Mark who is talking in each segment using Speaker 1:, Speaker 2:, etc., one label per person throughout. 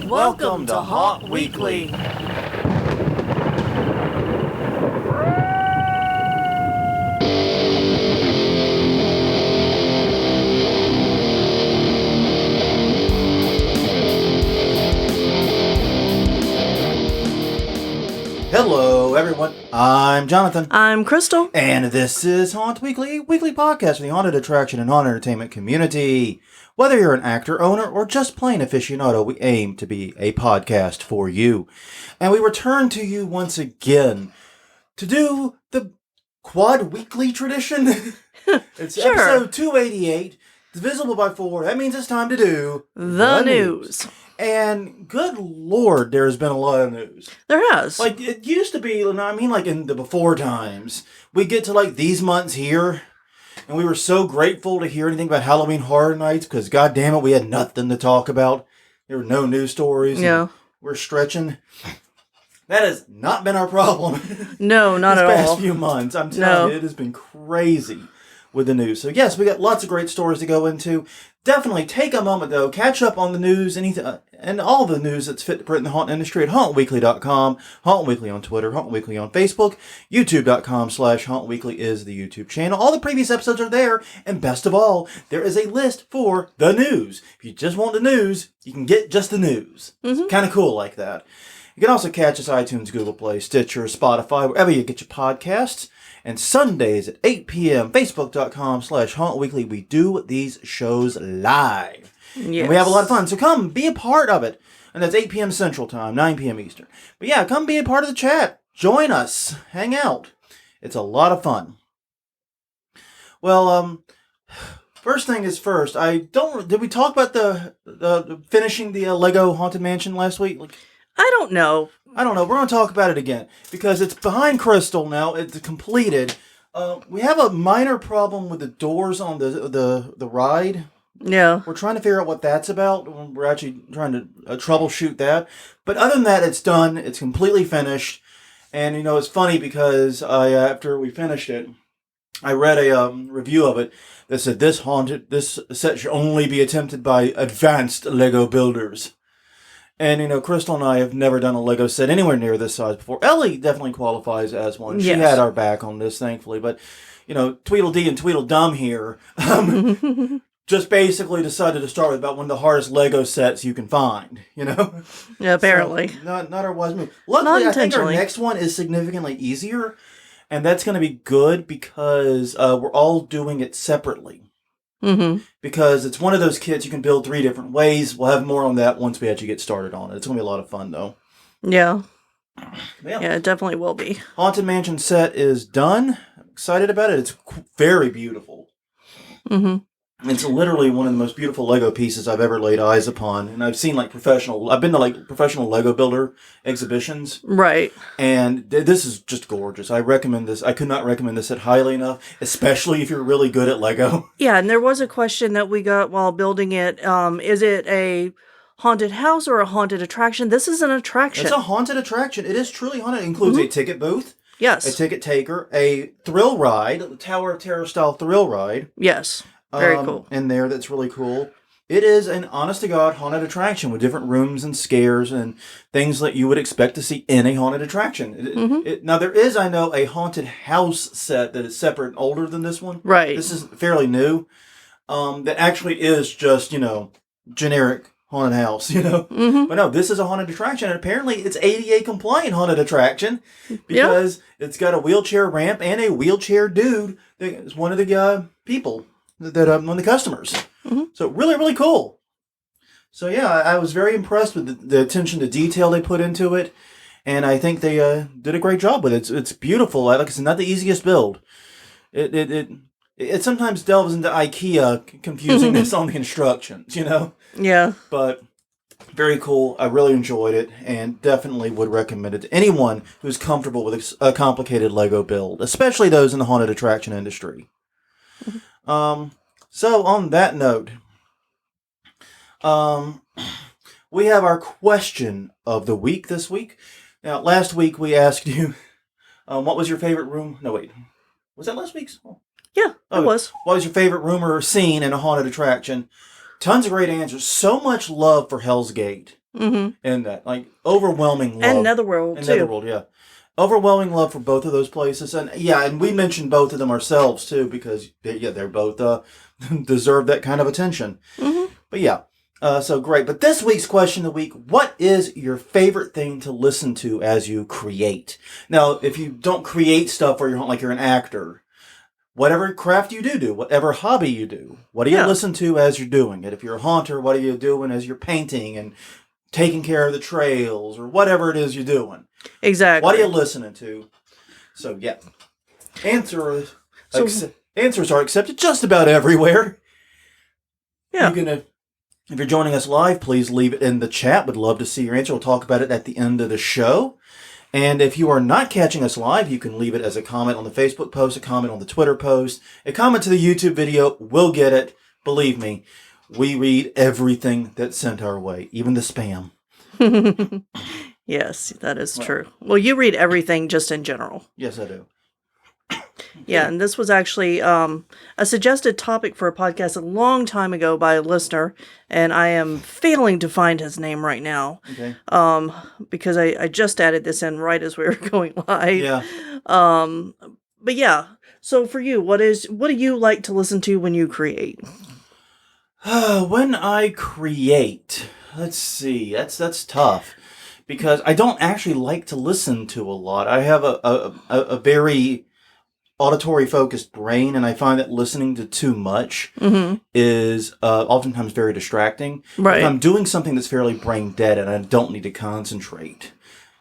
Speaker 1: Welcome to Haunt Weekly. Hello, everyone. I'm Jonathan.
Speaker 2: I'm Crystal.
Speaker 1: And this is Haunt Weekly, a weekly podcast for the haunted attraction and haunted entertainment community. Whether you're an actor, owner, or just plain aficionado, we aim to be a podcast for you. And we return to you once again to do the quad weekly tradition. It's
Speaker 2: Sure.
Speaker 1: episode 288, divisible by 4. That means it's time to do
Speaker 2: The news.
Speaker 1: And good Lord, there's been a lot of news.
Speaker 2: There has.
Speaker 1: Like, it used to be, I mean, like in the before times, we get to like these months here, and we were so grateful to hear anything about Halloween Horror Nights, because god damn it, we had nothing to talk about. There were no news stories.
Speaker 2: Yeah.
Speaker 1: We're stretching. That has not been our problem.
Speaker 2: No, not at all.
Speaker 1: These past few months, I'm telling you, it has been crazy with the news. So yes, we got lots of great stories to go into. Definitely take a moment, though, catch up on the news, and all the news that's fit to print in the haunt industry at hauntweekly.com, Haunt Weekly on Twitter, Haunt Weekly on Facebook, youtube.com/hauntweekly is the YouTube channel. All the previous episodes are there, and best of all, there is a list for the news. If you just want the news, you can get just the news.
Speaker 2: Mm-hmm.
Speaker 1: It's kind of cool like that. You can also catch us iTunes, Google Play, Stitcher, Spotify, wherever you get your podcasts. And Sundays at 8 p.m., facebook.com/hauntweekly. We do these shows live.
Speaker 2: Yes.
Speaker 1: And we have a lot of fun. So come be a part of it. And that's 8 p.m. Central Time, 9 p.m. Eastern. But yeah, come be a part of the chat. Join us. Hang out. It's a lot of fun. Well, first thing is first. Did we talk about the finishing the Lego Haunted Mansion last week?
Speaker 2: I don't know.
Speaker 1: We're going to talk about it again because it's behind Crystal now. It's completed. We have a minor problem with the doors on the ride.
Speaker 2: Yeah.
Speaker 1: We're trying to figure out what that's about. We're actually trying to troubleshoot that. But other than that, it's done. It's completely finished. And, it's funny because after we finished it, I read a review of it that said this set should only be attempted by advanced Lego builders. And, Crystal and I have never done a Lego set anywhere near this size before. Ellie definitely qualifies as one. She had our back on this, thankfully. But, Tweedledee and Tweedledum here just basically decided to start with about one of the hardest Lego sets you can find,
Speaker 2: Yeah, apparently.
Speaker 1: So, not our wise move. Luckily,
Speaker 2: not
Speaker 1: I think our
Speaker 2: intentionally.
Speaker 1: next one is significantly easier. And that's going to be good because we're all doing it separately.
Speaker 2: Mm-hmm.
Speaker 1: Because it's one of those kits you can build 3 different ways. We'll have more on that once we actually get started on it. It's going to be a lot of fun, though.
Speaker 2: Yeah. Yeah, it definitely will be.
Speaker 1: Haunted Mansion set is done. I'm excited about it. It's very beautiful.
Speaker 2: Mm-hmm.
Speaker 1: It's literally one of the most beautiful Lego pieces I've ever laid eyes upon. And I've been to professional Lego builder exhibitions.
Speaker 2: Right.
Speaker 1: And this is just gorgeous. I recommend this. I could not recommend this set highly enough, especially if you're really good at Lego.
Speaker 2: Yeah, and there was a question that we got while building it. Is it a haunted house or a haunted attraction? This is an attraction.
Speaker 1: It's a haunted attraction. It is truly haunted. It includes a ticket booth.
Speaker 2: Yes.
Speaker 1: A ticket taker, a thrill ride, the Tower of Terror style thrill ride.
Speaker 2: Yes. Very cool.
Speaker 1: In there, that's really cool. It is an honest-to-God haunted attraction with different rooms and scares and things that you would expect to see in a haunted attraction. Now, there is, I know, a haunted house set that is separate and older than this one.
Speaker 2: Right.
Speaker 1: This is fairly new. That actually is just, generic haunted house,
Speaker 2: Mm-hmm.
Speaker 1: But no, this is a haunted attraction, and apparently it's ADA compliant haunted attraction because it's got a wheelchair ramp and a wheelchair dude that is one of the people that one of the customers.
Speaker 2: Mm-hmm.
Speaker 1: So really, really cool. So yeah, I was very impressed with the attention to detail they put into it, and I think they did a great job with it. It's beautiful. Like I said, not the easiest build. It sometimes delves into IKEA confusingness on the instructions,
Speaker 2: Yeah.
Speaker 1: But very cool. I really enjoyed it, and definitely would recommend it to anyone who's comfortable with a complicated Lego build, especially those in the haunted attraction industry. So on that note, we have our question of the week this week. Now, last week we asked you, what was your favorite room? No, wait. Was that last week's?
Speaker 2: Yeah, it was.
Speaker 1: What was your favorite room or scene in a haunted attraction? Tons of great answers. So much love for Hell's Gate.
Speaker 2: Mm-hmm.
Speaker 1: in that. Like, overwhelming love.
Speaker 2: And Netherworld,
Speaker 1: And
Speaker 2: too.
Speaker 1: Netherworld, yeah. Overwhelming love for both of those places. And yeah, and we mentioned both of them ourselves, too, because, they're both deserve that kind of attention.
Speaker 2: Mm-hmm.
Speaker 1: But yeah, so great. But this week's question of the week, what is your favorite thing to listen to as you create? Now, if you don't create stuff or you're an actor, whatever craft you do, whatever hobby you do, what do you listen to as you're doing it? If you're a haunter, what are you doing as you're painting and taking care of the trails or whatever it is you're doing?
Speaker 2: Exactly.
Speaker 1: What are you listening to? So, yeah. Answers are accepted just about everywhere.
Speaker 2: Yeah.
Speaker 1: If you're joining us live, please leave it in the chat. Would love to see your answer. We'll talk about it at the end of the show. And if you are not catching us live, you can leave it as a comment on the Facebook post, a comment on the Twitter post, a comment to the YouTube video. We'll get it. Believe me, we read everything that's sent our way, even the spam.
Speaker 2: Yes, that is true. Well, you read everything just in general.
Speaker 1: Yes, I do.
Speaker 2: Yeah, and this was actually a suggested topic for a podcast a long time ago by a listener, and I am failing to find his name right now.
Speaker 1: Okay.
Speaker 2: Because I just added this in right as we were going live.
Speaker 1: Yeah.
Speaker 2: But yeah, so for you, what do you like to listen to when you create?
Speaker 1: When I create, let's see, that's tough. Because I don't actually like to listen to a lot. I have a very auditory focused brain, and I find that listening to too much is oftentimes very distracting.
Speaker 2: Right.
Speaker 1: If I'm doing something that's fairly brain dead and I don't need to concentrate.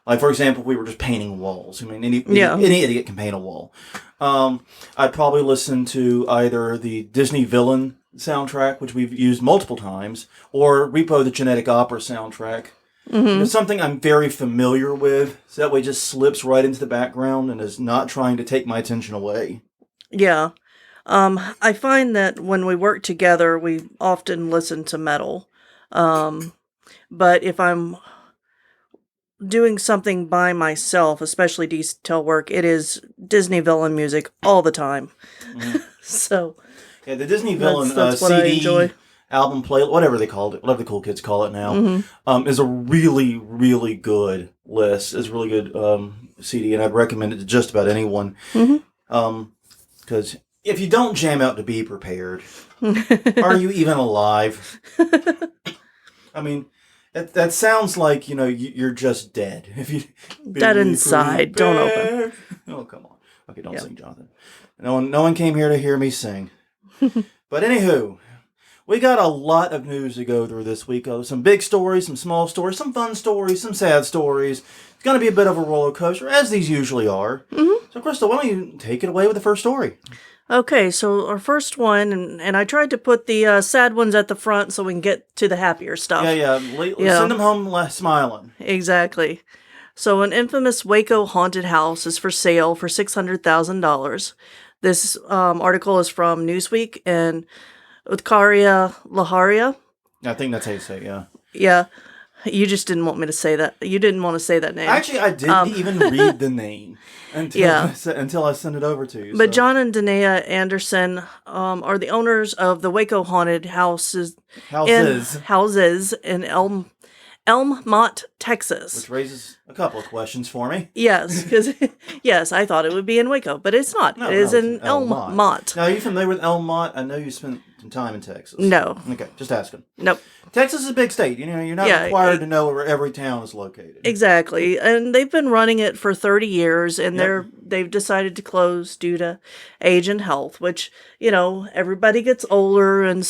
Speaker 1: Like, for example, we were just painting walls. I mean, any idiot can paint a wall. I'd probably listen to either the Disney Villain soundtrack, which we've used multiple times, or Repo the Genetic Opera soundtrack. It's something I'm very familiar with, so that way it just slips right into the background and is not trying to take my attention away.
Speaker 2: Yeah. I find that when we work together, we often listen to metal. But if I'm doing something by myself, especially detail work, it is Disney Villain music all the time. So
Speaker 1: yeah, the Disney Villain
Speaker 2: that's what
Speaker 1: CD
Speaker 2: I enjoy.
Speaker 1: album play, whatever they called it, whatever the cool kids call it now, is a really, really good list. It's a really good CD, and I'd recommend it to just about anyone. Because if you don't jam out to be prepared, are you even alive? I mean, that sounds like, you're just dead. If you
Speaker 2: Dead inside, don't open.
Speaker 1: Oh, come on. Okay, don't sing, Jonathan. No one came here to hear me sing. But anywho, we got a lot of news to go through this week. Some big stories, some small stories, some fun stories, some sad stories. It's going to be a bit of a roller coaster, as these usually are. So, Crystal, why don't you take it away with the first story?
Speaker 2: Okay, so our first one, and I tried to put the sad ones at the front so we can get to the happier stuff.
Speaker 1: Yeah. Send them home smiling.
Speaker 2: Exactly. So an infamous Waco haunted house is for sale for $600,000. This article is from Newsweek and Utkaria Laharia.
Speaker 1: I think that's how you say it, yeah.
Speaker 2: Yeah. You just didn't want me to say that. You didn't want to say that name.
Speaker 1: Actually, I didn't even read the name until I sent it over to you.
Speaker 2: But John and Danae Anderson are the owners of the Waco haunted houses in Elmont, Texas.
Speaker 1: Which raises a couple of questions for me.
Speaker 2: Yes, because I thought it would be in Waco, but it's not. It is in Elmont.
Speaker 1: Now, are you familiar with Elmont? I know you spent some time in Texas.
Speaker 2: No.
Speaker 1: Okay, just asking.
Speaker 2: Nope.
Speaker 1: Texas is a big state. You're not required to know where every town is located.
Speaker 2: Exactly. And they've been running it for 30 years, and they've decided to close due to age and health, which, everybody gets older, and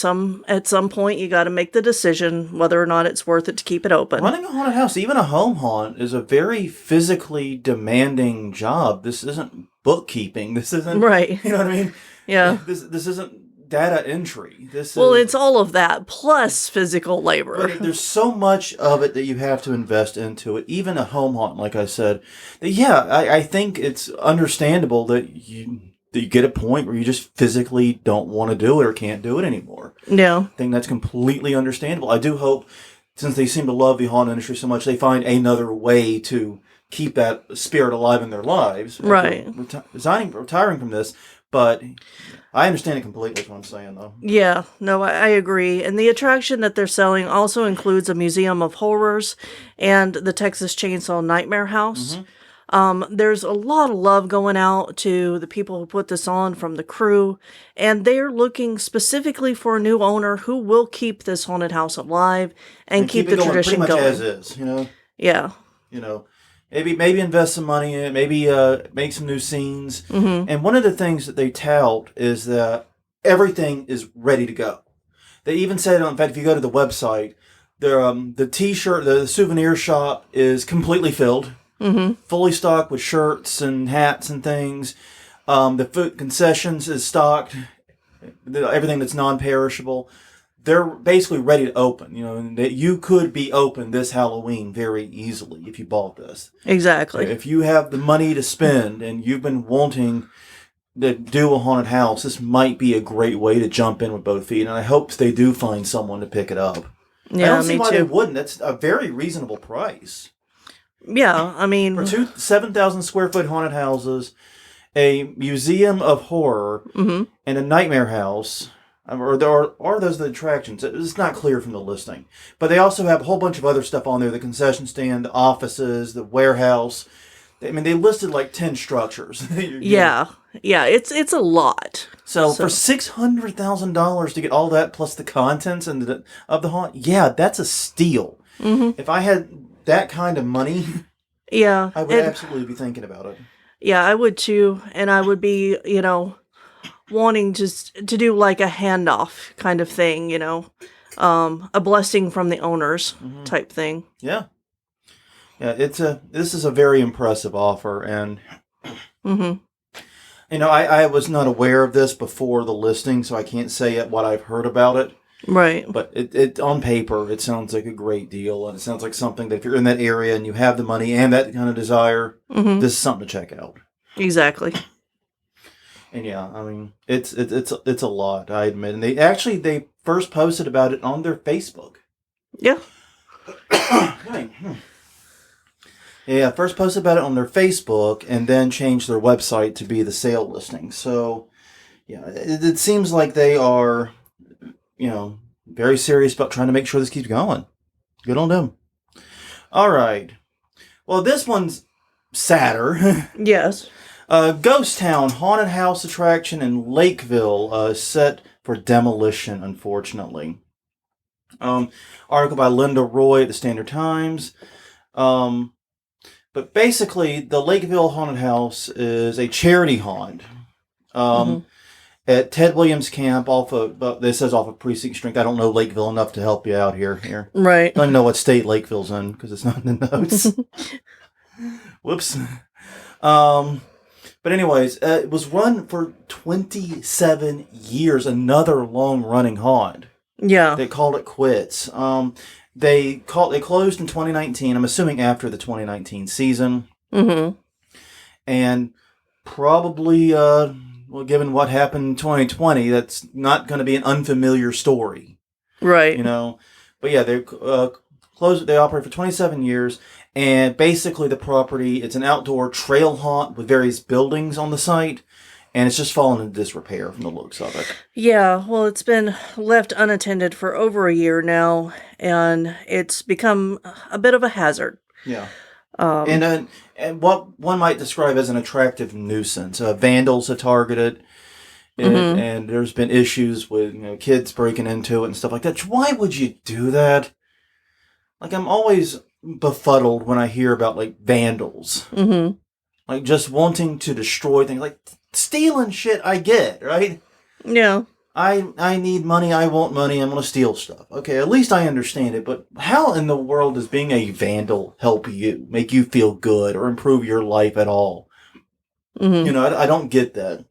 Speaker 2: at some point you got to make the decision whether or not it's worth it to keep it open.
Speaker 1: Running a haunted house, even a home haunt, is a very physically demanding job. This isn't bookkeeping. This isn't...
Speaker 2: Right.
Speaker 1: You know what I mean?
Speaker 2: Yeah.
Speaker 1: This isn't data entry.
Speaker 2: It's all of that plus physical labor.
Speaker 1: But there's so much of it that you have to invest into it. Even a home haunt, like I said. I think it's understandable that you get a point where you just physically don't want to do it or can't do it anymore.
Speaker 2: Yeah.
Speaker 1: I think that's completely understandable. I do hope, since they seem to love the haunt industry so much, they find another way to keep that spirit alive in their lives.
Speaker 2: Right.
Speaker 1: Retiring from this. But I understand it completely, is what I'm saying, though.
Speaker 2: Yeah, no, I agree. And the attraction that they're selling also includes a museum of horrors and the Texas Chainsaw Nightmare House. There's a lot of love going out to the people who put this on from the crew, and they're looking specifically for a new owner who will keep this haunted house alive and keep
Speaker 1: it
Speaker 2: the
Speaker 1: going
Speaker 2: tradition
Speaker 1: pretty much
Speaker 2: going.
Speaker 1: as is, you know?
Speaker 2: Yeah.
Speaker 1: You know, maybe invest some money in it, maybe make some new scenes. And one of the things that they tout is that everything is ready to go. They even said, in fact, if you go to the website, the T-shirt, the souvenir shop is completely filled, fully stocked with shirts and hats and things. The food concessions is stocked, everything that's non-perishable. They're basically ready to open, you know, and that you could be open this Halloween very easily if you bought this.
Speaker 2: Exactly.
Speaker 1: If you have the money to spend and you've been wanting to do a haunted house, this might be a great way to jump in with both feet. And I hope they do find someone to pick it up.
Speaker 2: Yeah,
Speaker 1: I don't see
Speaker 2: me
Speaker 1: why
Speaker 2: too.
Speaker 1: they wouldn't. That's a very reasonable price.
Speaker 2: Yeah, I mean,
Speaker 1: For two 7,000 square foot haunted houses, a museum of horror, and a nightmare house. Or are those the attractions? It's not clear from the listing. But they also have a whole bunch of other stuff on there. The concession stand, the offices, the warehouse. I mean, they listed like 10 structures.
Speaker 2: yeah, it's a lot.
Speaker 1: So for $600,000 to get all that plus the contents and of the haunt, yeah, that's a steal. If I had that kind of money,
Speaker 2: Yeah,
Speaker 1: I would absolutely be thinking about it.
Speaker 2: yeah, I would too, and I would be, wanting just to do like a handoff kind of thing, a blessing from the owners type thing.
Speaker 1: Yeah. Yeah, this is a very impressive offer, and I was not aware of this before the listing, so I can't say what I've heard about it.
Speaker 2: Right.
Speaker 1: But it on paper, it sounds like a great deal, and it sounds like something that if you're in that area and you have the money and that kind of desire, this is something to check out.
Speaker 2: Exactly.
Speaker 1: And yeah, I mean, it's a lot, I admit. And they first posted about it on their Facebook.
Speaker 2: Yeah.
Speaker 1: Yeah, first posted about it on their Facebook and then changed their website to be the sale listing. So, yeah, it seems like they are, very serious about trying to make sure this keeps going. Good on them. All right. Well, this one's sadder.
Speaker 2: Yes.
Speaker 1: Ghost Town haunted house attraction in Lakeville set for demolition, unfortunately. Article by Linda Roy at the Standard Times. But basically, the Lakeville haunted house is a charity haunt. At Ted Williams Camp this says off of Precinct Street. I don't know Lakeville enough to help you out here.
Speaker 2: Right.
Speaker 1: I don't even know what state Lakeville's in because it's not in the notes. Whoops. But anyways, it was run for 27 years, another long-running haunt.
Speaker 2: Yeah.
Speaker 1: They called it quits. They closed in 2019, I'm assuming after the 2019 season. And probably, given what happened in 2020, that's not going to be an unfamiliar story.
Speaker 2: Right.
Speaker 1: But yeah, they closed. They operate for 27 years. And basically the property, it's an outdoor trail haunt with various buildings on the site. And it's just fallen into disrepair from the looks of it. Yeah,
Speaker 2: well, it's been left unattended for over a year now. And it's become a bit of a hazard.
Speaker 1: Yeah. And what one might describe as an attractive nuisance. Vandals have targeted it. And there's been issues with kids breaking into it and stuff like that. Why would you do that? Like, I'm always befuddled when I hear about vandals, like just wanting to destroy things, like stealing shit. I get, right?
Speaker 2: Yeah.
Speaker 1: I need money. I want money. I'm gonna steal stuff. Okay, at least I understand it. But how in the world does being a vandal help you, make you feel good, or improve your life at all? I don't get that.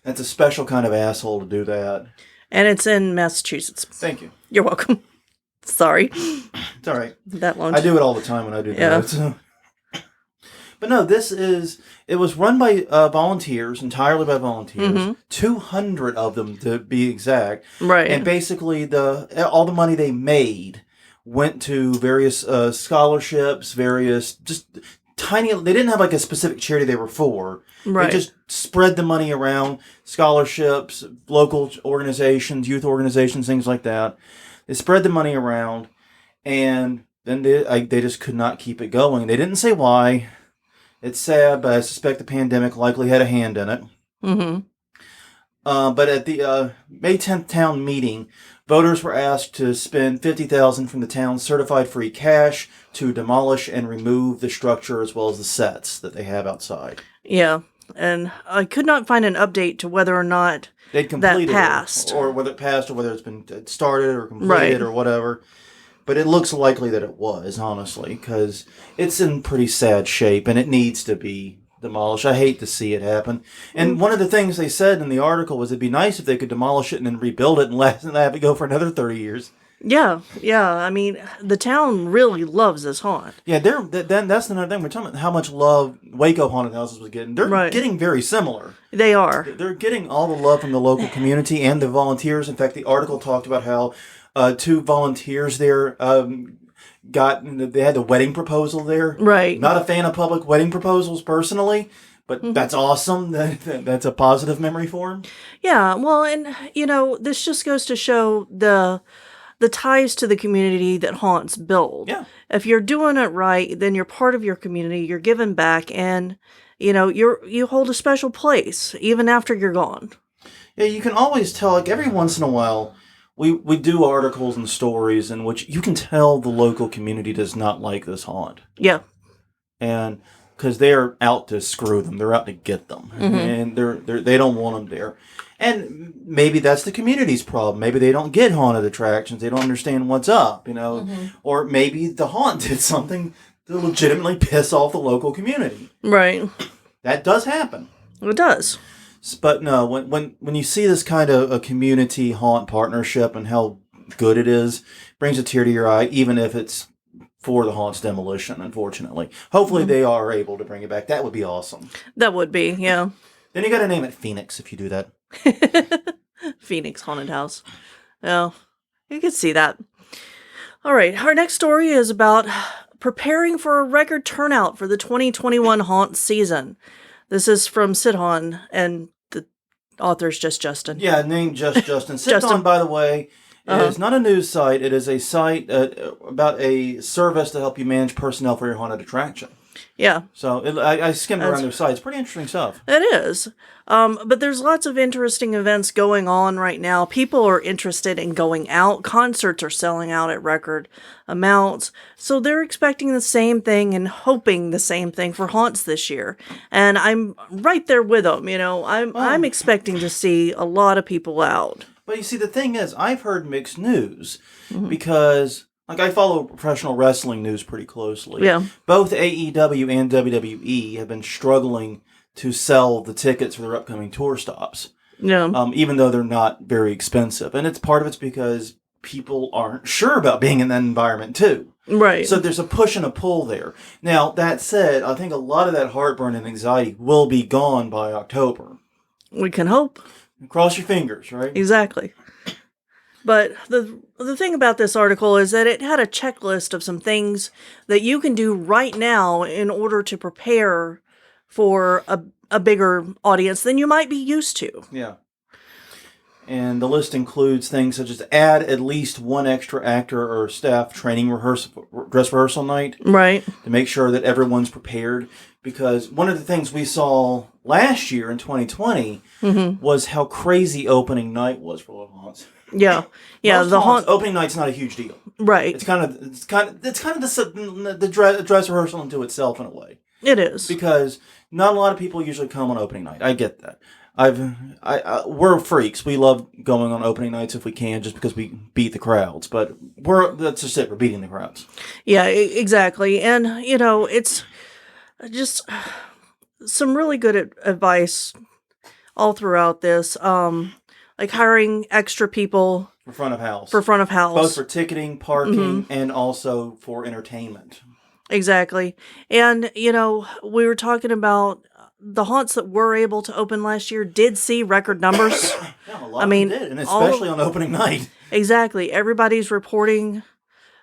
Speaker 1: That's a special kind of asshole to do that.
Speaker 2: And it's in Massachusetts.
Speaker 1: Thank you.
Speaker 2: You're welcome. Sorry.
Speaker 1: It's all right.
Speaker 2: That long.
Speaker 1: I do it all the time when I do that. But no, it was run by volunteers, entirely by volunteers. 200 of them to be exact.
Speaker 2: Right.
Speaker 1: And basically all the money they made went to various scholarships, various just tiny. They didn't have like a specific charity they were for.
Speaker 2: Right.
Speaker 1: They just spread the money around, scholarships, local organizations, youth organizations, things like that. They spread the money around, and then they just could not keep it going. They didn't say why. It's sad, but I suspect the pandemic likely had a hand in it.
Speaker 2: Mm-hmm.
Speaker 1: But at the May 10th town meeting, voters were asked to spend $50,000 from the town's certified free cash to demolish and remove the structure as well as the sets that they have outside.
Speaker 2: Yeah, and I could not find an update to whether or not
Speaker 1: They'd completed
Speaker 2: that passed.
Speaker 1: or whether it passed, or whether it's been started or completed or whatever. But it looks likely that it was, honestly, because it's in pretty sad shape and it needs to be demolished. I hate to see it happen. And one of the things they said in the article was it'd be nice if they could demolish it and then rebuild it and have it go for another 30 years.
Speaker 2: Yeah. I mean, the town really loves this haunt.
Speaker 1: Yeah, that's another thing. We're talking about how much love Waco Haunted Houses was getting. They're getting very similar.
Speaker 2: They are.
Speaker 1: They're getting all the love from the local community and the volunteers. In fact, the article talked about how 2 volunteers there they had the wedding proposal there.
Speaker 2: Right.
Speaker 1: Not a fan of public wedding proposals personally, but that's awesome. That's a positive memory for him.
Speaker 2: Yeah, well, and, this just goes to show the ties to the community that haunts build.
Speaker 1: Yeah.
Speaker 2: If you're doing it right, then you're part of your community, you're giving back, and, you hold a special place, even after you're gone.
Speaker 1: Yeah, you can always tell, like, every once in a while, we do articles and stories in which you can tell the local community does not like this haunt.
Speaker 2: Yeah.
Speaker 1: And because they're out to screw them, they're out to get them, and they don't want them there. And maybe that's the community's problem. Maybe they don't get haunted attractions. They don't understand what's up, Or maybe the haunt did something to legitimately piss off the local community.
Speaker 2: Right.
Speaker 1: That does happen.
Speaker 2: It does.
Speaker 1: But no, when you see this kind of a community haunt partnership and how good it is, brings a tear to your eye, even if it's for the haunt's demolition, unfortunately. Hopefully they are able to bring it back. That would be awesome.
Speaker 2: That would be, yeah.
Speaker 1: Then you got to name it Phoenix if you do that.
Speaker 2: Phoenix Haunted House. Well, you can see that. All right, our next story is about preparing for a record turnout for the 2021 haunt season. This is from Sidhon, and the author's just Justin.
Speaker 1: Yeah, named Just Justin. Sidhon, by the way, is not a news site. It is a site about a service to help you manage personnel for your haunted attraction.
Speaker 2: Yeah.
Speaker 1: So I skimmed around their site. It's pretty interesting stuff.
Speaker 2: It is. But there's lots of interesting events going on right now. People are interested in going out. Concerts are selling out at record amounts. So they're expecting the same thing and hoping the same thing for haunts this year. And I'm right there with them. I'm expecting to see a lot of people out.
Speaker 1: But you see, the thing is, I've heard mixed news because... Like, I follow professional wrestling news pretty closely.
Speaker 2: Yeah.
Speaker 1: Both AEW and WWE have been struggling to sell the tickets for their upcoming tour stops.
Speaker 2: Yeah.
Speaker 1: Even though they're not very expensive. And part of it's because people aren't sure about being in that environment, too.
Speaker 2: Right.
Speaker 1: So there's a push and a pull there. Now, that said, I think a lot of that heartburn and anxiety will be gone by October.
Speaker 2: We can hope.
Speaker 1: Cross your fingers, right?
Speaker 2: Exactly. But the thing about this article is that it had a checklist of some things that you can do right now in order to prepare for a bigger audience than you might be used to.
Speaker 1: Yeah. And the list includes things such as add at least one extra actor or staff training dress rehearsal night.
Speaker 2: Right.
Speaker 1: To make sure that everyone's prepared. Because one of the things we saw last year in 2020 was how crazy opening night was for Little Haunts.
Speaker 2: Yeah. Yeah.
Speaker 1: Most haunts, opening night's not a huge deal.
Speaker 2: Right.
Speaker 1: It's kind of the dress rehearsal into itself in a way.
Speaker 2: It is.
Speaker 1: Because not a lot of people usually come on opening night. I get that. We're freaks. We love going on opening nights if we can, just because we beat the crowds. But that's just it. We're beating the crowds.
Speaker 2: Yeah, exactly. And it's just some really good advice all throughout this. Like hiring extra people
Speaker 1: for front of house.
Speaker 2: Both
Speaker 1: for ticketing, parking, and also for entertainment.
Speaker 2: Exactly. And we were talking about the haunts that were able to open last year did see record numbers.
Speaker 1: Yeah, a lot of them did, and especially on opening night.
Speaker 2: Exactly. Everybody's reporting,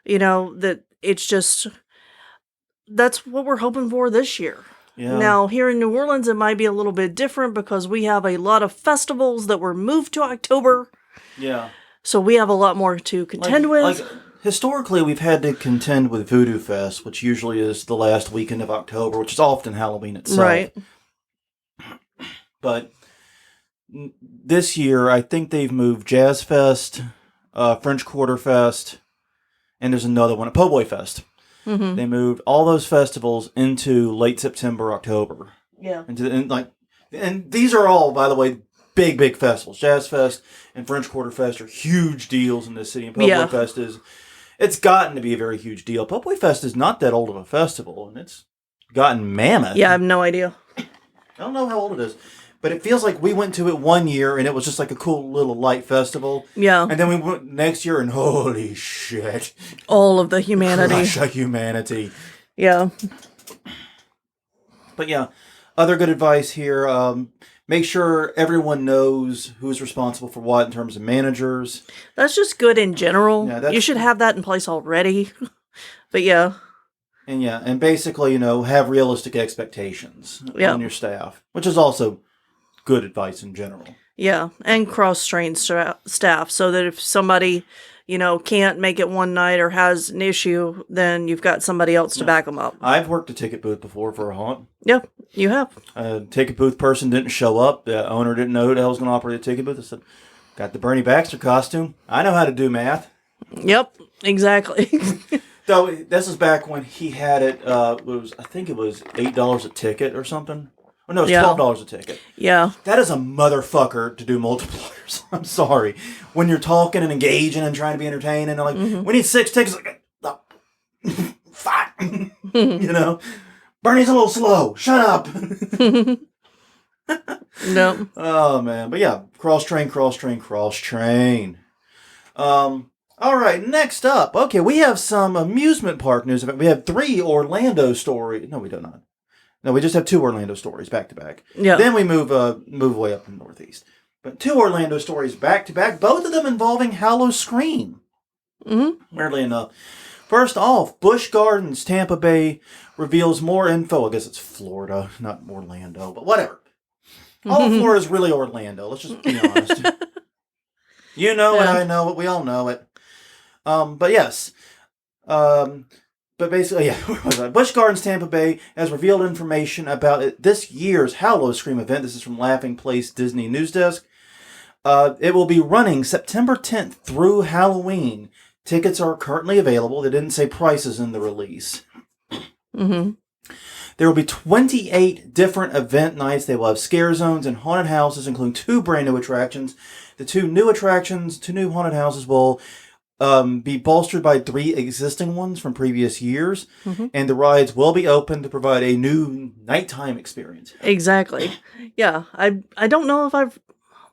Speaker 2: that it's just that's what we're hoping for this year.
Speaker 1: Yeah.
Speaker 2: Now, here in New Orleans, it might be a little bit different because we have a lot of festivals that were moved to October.
Speaker 1: Yeah.
Speaker 2: So we have a lot more to contend with.
Speaker 1: Like, historically, we've had to contend with Voodoo Fest, which usually is the last weekend of October, which is often Halloween itself.
Speaker 2: Right.
Speaker 1: But this year, I think they've moved Jazz Fest, French Quarter Fest, and there's another one, a Po' Boy Fest.
Speaker 2: Mm-hmm.
Speaker 1: They moved all those festivals into late September, October.
Speaker 2: Yeah.
Speaker 1: And these are all, by the way, big festivals. Jazz Fest and French Quarter Fest are huge deals in this city. And Po' Boy Fest it's gotten to be a very huge deal. Po' Boy Fest is not that old of a festival, and it's gotten mammoth.
Speaker 2: Yeah, I have no idea.
Speaker 1: I don't know how old it is, but it feels like we went to it one year, and it was just like a cool little light festival.
Speaker 2: Yeah.
Speaker 1: And then we went next year, and holy shit.
Speaker 2: All of the humanity.
Speaker 1: Crush of humanity.
Speaker 2: Yeah.
Speaker 1: But yeah, other good advice here. Make sure everyone knows who's responsible for what in terms of managers.
Speaker 2: That's just good in general.
Speaker 1: Yeah,
Speaker 2: you should have that in place already. But yeah.
Speaker 1: And basically, have realistic expectations on your staff, which is also good advice in general.
Speaker 2: Yeah, and cross-train staff so that if somebody, can't make it one night or has an issue, then you've got somebody else to back them up.
Speaker 1: I've worked a ticket booth before for a haunt.
Speaker 2: Yeah, you have.
Speaker 1: A ticket booth person didn't show up. The owner didn't know who the hell was going to operate the ticket booth. I said, got the Bernie Baxter costume. I know how to do math.
Speaker 2: Yep, exactly.
Speaker 1: Though, this is back when he had it, I think it was $8 a ticket or something. Oh, no, it's $12 a ticket.
Speaker 2: Yeah.
Speaker 1: That is a motherfucker to do multipliers. I'm sorry. When you're talking and engaging and trying to be entertaining, and they're like, we need 6 tickets. Like, 5. Bernie's a little slow. Shut up.
Speaker 2: No.
Speaker 1: Oh, man. But yeah, cross-train. All right, next up. Okay, we have some amusement park news. We have 3 Orlando stories. No, we do not. No, we just have 2 Orlando stories back to back.
Speaker 2: Yeah.
Speaker 1: Then we move way up in the Northeast. But 2 Orlando stories back to back, both of them involving Hallows Scream.
Speaker 2: Mm-hmm.
Speaker 1: Weirdly enough. First off, Busch Gardens, Tampa Bay reveals more info. I guess it's Florida, not Orlando, but whatever. All of Florida is really Orlando. Let's just be honest. You know it, I know it, we all know it. But yes. But basically, Busch Gardens, Tampa Bay has revealed information about this year's Hallows Scream event. This is from Laughing Place Disney News Desk. It will be running September 10th through Halloween. Tickets are currently available. They didn't say prices in the release.
Speaker 2: Mm-hmm.
Speaker 1: There will be 28 different event nights. They will have scare zones and haunted houses, including 2 brand new attractions. The 2 new haunted houses will be bolstered by 3 existing ones from previous years, and the rides will be open to provide a new nighttime experience.
Speaker 2: Exactly. Yeah, I don't know if I've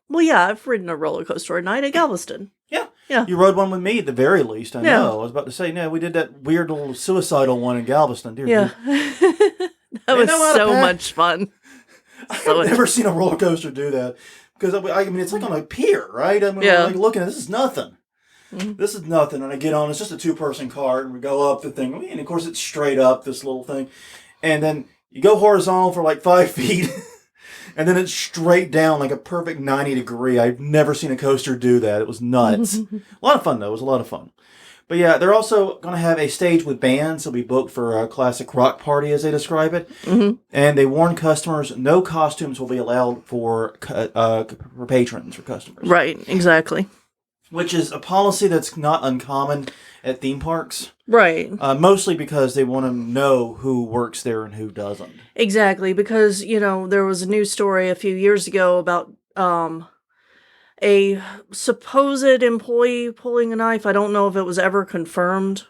Speaker 2: ridden a roller coaster at night at Galveston. Yeah.
Speaker 1: You rode one with me at the very least, I know. I was about to say, we did that weird little suicidal one in Galveston. Dear
Speaker 2: That was so much fun.
Speaker 1: I've never seen a roller coaster do that. Because, it's like on a pier, right? We're like looking at this is nothing. Mm-hmm. This is nothing. And I get on, it's just a 2-person cart, and we go up the thing. And of course, it's straight up, this little thing. And then you go horizontal for like 5 feet, and then it's straight down like a perfect 90 degree. I've never seen a coaster do that. It was nuts. A lot of fun, though. It was a lot of fun. But yeah, they're also going to have a stage with bands. They'll be booked for a classic rock party, as they describe it. Mm-hmm. And they warn customers no costumes will be allowed for patrons or customers.
Speaker 2: Right, exactly.
Speaker 1: Which is a policy that's not uncommon at theme parks.
Speaker 2: Right.
Speaker 1: Mostly because they want to know who works there and who doesn't.
Speaker 2: Exactly, because, there was a news story a few years ago about a supposed employee pulling a knife. I don't know if it was ever confirmed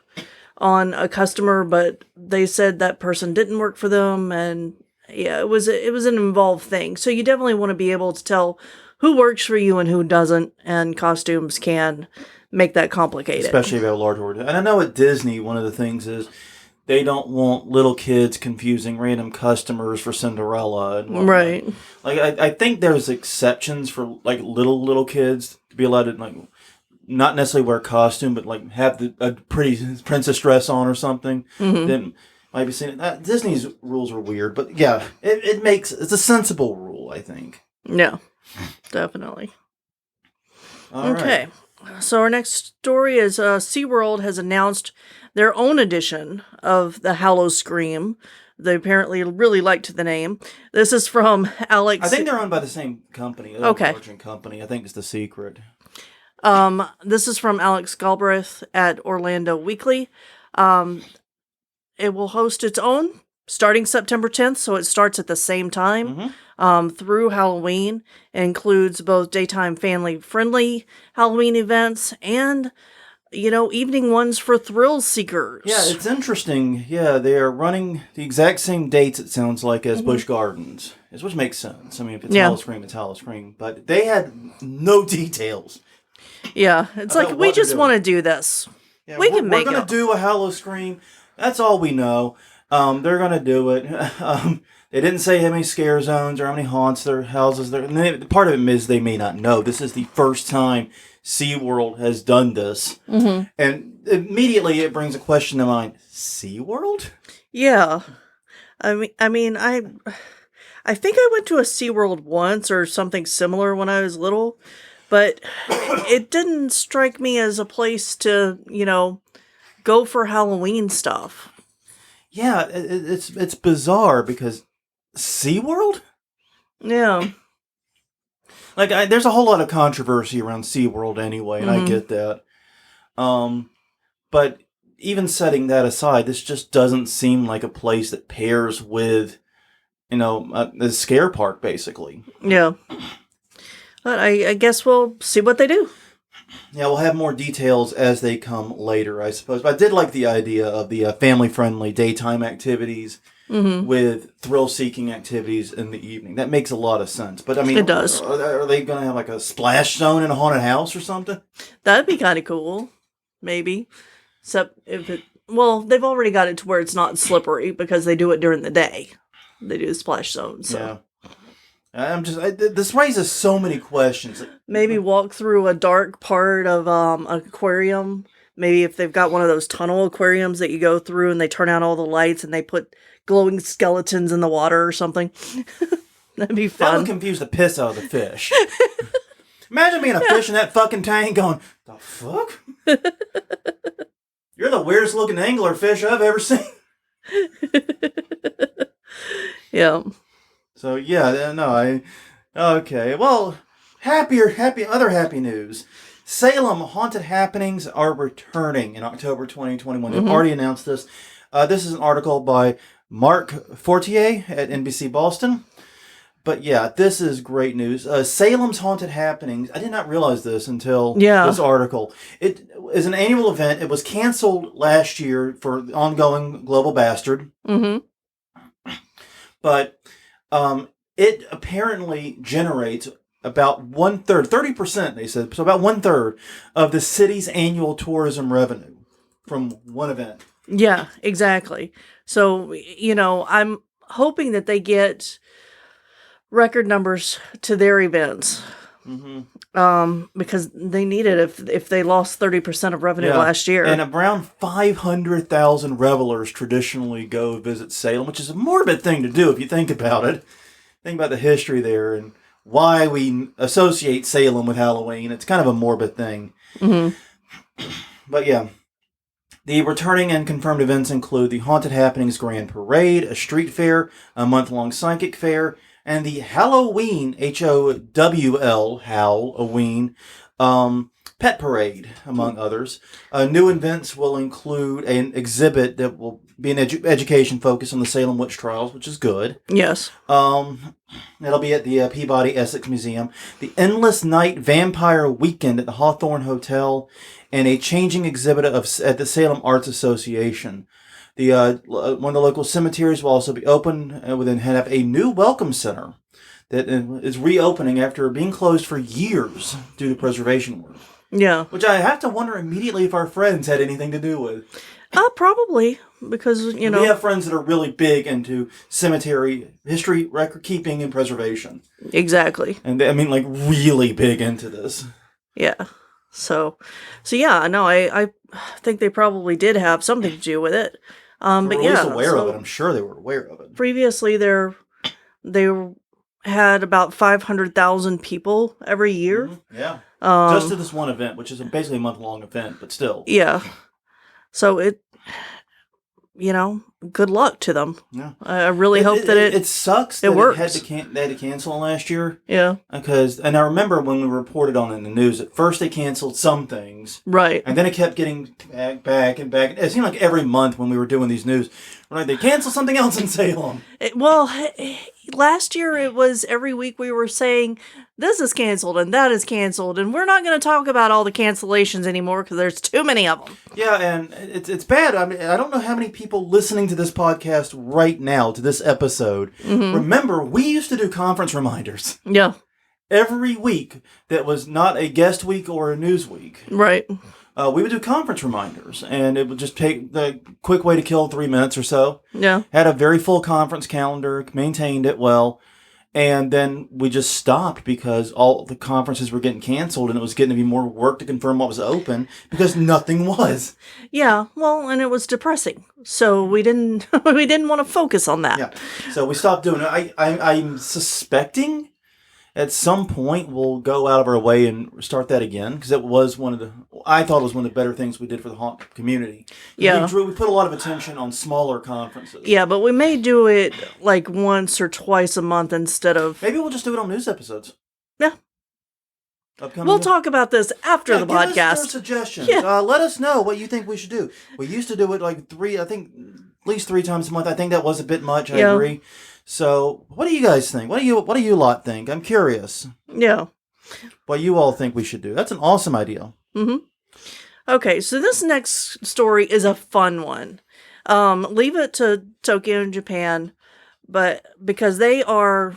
Speaker 2: on a customer, but they said that person didn't work for them, and it was an involved thing. So you definitely want to be able to tell who works for you and who doesn't, and costumes can make that complicated.
Speaker 1: Especially if you have a large order. And I know at Disney, one of the things is they don't want little kids confusing random customers for Cinderella and whatnot. Right. Like, I think there's exceptions for, like, little kids to be allowed to, like, not necessarily wear a costume, but, like, have a pretty princess dress on or something. Mm-hmm. Then might be seeing it. Disney's rules are weird, but yeah, it's a sensible rule, I think.
Speaker 2: Yeah, definitely.
Speaker 1: All
Speaker 2: Okay.
Speaker 1: right.
Speaker 2: So our next story is SeaWorld has announced their own edition of the Hallows Scream. They apparently really liked the name. This is from Alex.
Speaker 1: I think they're owned by the same company.
Speaker 2: Okay.
Speaker 1: Company. I think it's the secret.
Speaker 2: This is from Alex Galbraith at Orlando Weekly. It will host its own starting September 10th, so it starts at the same time through Halloween. It includes both daytime family-friendly Halloween events and, evening ones for thrill seekers.
Speaker 1: Yeah, it's interesting. Yeah, they are running the exact same dates, it sounds like, as Busch Gardens, which makes sense. I mean, if it's Hallows Scream, it's Hallows Scream. But they had no details.
Speaker 2: Yeah, it's like, we just want to do this.
Speaker 1: Yeah,
Speaker 2: we can make it.
Speaker 1: We're going to do a Hallows Scream. That's all we know. They're going to do it. They didn't say how many scare zones or how many haunts their houses there. And part of it is they may not know. This is the first time SeaWorld has done this. Mm-hmm. And immediately it brings a question to mind. SeaWorld?
Speaker 2: Yeah. I think I went to a SeaWorld once or something similar when I was little, but it didn't strike me as a place to, go for Halloween stuff.
Speaker 1: Yeah, it's bizarre because SeaWorld?
Speaker 2: Yeah.
Speaker 1: Like, there's a whole lot of controversy around SeaWorld anyway, and I get that. But even setting that aside, this just doesn't seem like a place that pairs with, a scare park, basically.
Speaker 2: Yeah. But I guess we'll see what they do.
Speaker 1: Yeah, we'll have more details as they come later, I suppose. But I did like the idea of the family-friendly daytime activities with thrill-seeking activities in the evening. That makes a lot of sense. But, I mean,
Speaker 2: it does.
Speaker 1: Are they going to have like a splash zone in a haunted house or something?
Speaker 2: That'd be kind of cool. Maybe. Except they've already got it to where it's not slippery because they do it during the day. They do the splash zone, so...
Speaker 1: Yeah. This raises so many questions.
Speaker 2: Maybe walk through a dark part of an aquarium. Maybe if they've got one of those tunnel aquariums that you go through and they turn out all the lights and they put glowing skeletons in the water or something. That'd be fun.
Speaker 1: That would confuse the piss out of the fish. Imagine being a fish in that fucking tank going, the fuck? You're the weirdest looking angler fish I've ever seen.
Speaker 2: Yeah.
Speaker 1: So, yeah, no, okay. Well, other happy news. Salem Haunted Happenings are returning in October 2021. They've already announced this. This is an article by Mark Fortier at NBC Boston. But yeah, this is great news. Salem's Haunted Happenings, I did not realize this until this article. It is an annual event. It was canceled last year for the ongoing Global Bastard. Mm-hmm. But... it apparently generates about 1/3, 30%, they said, so about 1/3 of the city's annual tourism revenue from one event.
Speaker 2: Yeah, exactly. So, I'm hoping that they get record numbers to their events. Mm-hmm. Because they need it if they lost 30% of revenue last year.
Speaker 1: And around 500,000 revelers traditionally go visit Salem, which is a morbid thing to do if you think about it. Think about the history there and why we associate Salem with Halloween. It's kind of a morbid thing. Mm-hmm. But yeah, the returning and confirmed events include the Haunted Happenings Grand Parade, a street fair, a month-long psychic fair, and the Halloween, H-O-W-L, Halloween, pet parade, among others. New events will include an exhibit that will be an education focus on the Salem witch trials, which is good.
Speaker 2: Yes.
Speaker 1: It'll be at the Peabody Essex Museum. The Endless Night Vampire Weekend at the Hawthorne Hotel, and a changing exhibit at the Salem Arts Association. The one of the local cemeteries will also be open and then have a new welcome center that is reopening after being closed for years due to preservation work.
Speaker 2: Yeah.
Speaker 1: Which I have to wonder immediately if our friends had anything to do with.
Speaker 2: Probably, because,
Speaker 1: We have friends that are really big into cemetery history, record keeping, and preservation.
Speaker 2: Exactly.
Speaker 1: And like really big into this.
Speaker 2: Yeah. So yeah, no, I think they probably did have something to do with it. But
Speaker 1: at
Speaker 2: yeah,
Speaker 1: least aware of
Speaker 2: so
Speaker 1: it. I'm sure they were aware of it.
Speaker 2: previously they had about 500,000 people every year.
Speaker 1: Yeah. Just to
Speaker 2: Um,
Speaker 1: this one event, which is basically a month-long event, but still.
Speaker 2: yeah. So good luck to them.
Speaker 1: Yeah.
Speaker 2: I really hope that
Speaker 1: it sucks that
Speaker 2: works.
Speaker 1: they had to cancel last year.
Speaker 2: Yeah.
Speaker 1: And I remember when we reported on it in the news, at first they canceled some things.
Speaker 2: Right.
Speaker 1: And then it kept getting back and back. It seemed like every month when we were doing these news, we're like, they canceled something else in Salem.
Speaker 2: Last year it was every week we were saying, this is canceled and that is canceled, and we're not going to talk about all the cancellations anymore because there's too many of them.
Speaker 1: Yeah, and it's bad. I mean, I don't know how many people listening to this podcast right now, to this episode, remember we used to do conference reminders.
Speaker 2: Yeah.
Speaker 1: Every week that was not a guest week or a news week.
Speaker 2: Right.
Speaker 1: We would do conference reminders, and it would just take the quick way to kill 3 minutes or so.
Speaker 2: Yeah.
Speaker 1: Had a very full conference calendar, maintained it well, and then we just stopped because all the conferences were getting canceled, and it was getting to be more work to confirm what was open because nothing was.
Speaker 2: Yeah, well, and it was depressing, so we didn't want to focus on that.
Speaker 1: Yeah, so we stopped doing it. I'm suspecting at some point we'll go out of our way and start that again, because it was I thought it was one of the better things we did for the haunt community.
Speaker 2: Yeah.
Speaker 1: We put a lot of attention on smaller conferences.
Speaker 2: Yeah, but we may do it like once or twice a month instead of...
Speaker 1: Maybe we'll just do it on news episodes.
Speaker 2: Yeah. We'll talk about this after the podcast.
Speaker 1: Give us your suggestions.
Speaker 2: Yeah.
Speaker 1: Let us know what you think we should do. We used to do it like at least 3 times a month. I think that was a bit much. I agree. So, what do you guys think? What do you lot think? I'm curious.
Speaker 2: Yeah.
Speaker 1: What you all think we should do. That's an awesome idea.
Speaker 2: Mm-hmm. Okay, so this next story is a fun one. Leave it to Tokyo and Japan, but because they are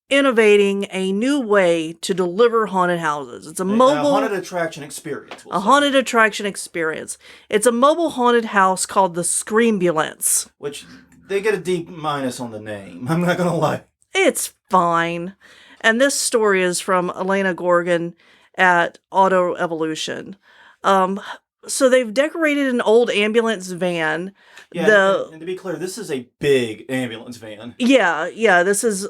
Speaker 2: innovating a new way to deliver haunted houses. It's a
Speaker 1: haunted attraction experience.
Speaker 2: Haunted attraction experience. It's a mobile haunted house called the Screambulance.
Speaker 1: Which they get a D- on the name. I'm not gonna lie.
Speaker 2: It's fine. And this story is from Elena Gorgon at Auto Evolution. So they've decorated an old ambulance van.
Speaker 1: Yeah, and to be clear, this is a big ambulance van.
Speaker 2: Yeah, this is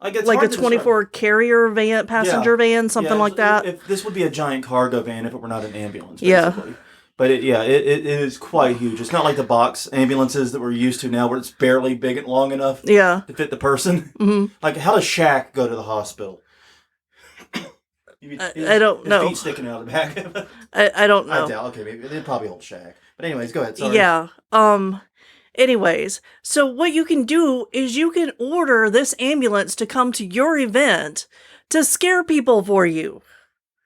Speaker 2: like a 24 carrier van, passenger van, something like that.
Speaker 1: If this would be a giant cargo van if it were not an ambulance, basically. Yeah. But it is quite huge. It's not like the box ambulances that we're used to now, where it's barely big and long enough to fit the person. Mm-hmm. Like, how does Shaq go to the hospital?
Speaker 2: I don't know.
Speaker 1: His feet sticking out of the back.
Speaker 2: I don't know.
Speaker 1: I doubt. Okay, maybe they'd probably hold Shaq. But anyways, go ahead. Sorry.
Speaker 2: Yeah. Anyways, so what you can do is you can order this ambulance to come to your event to scare people for you.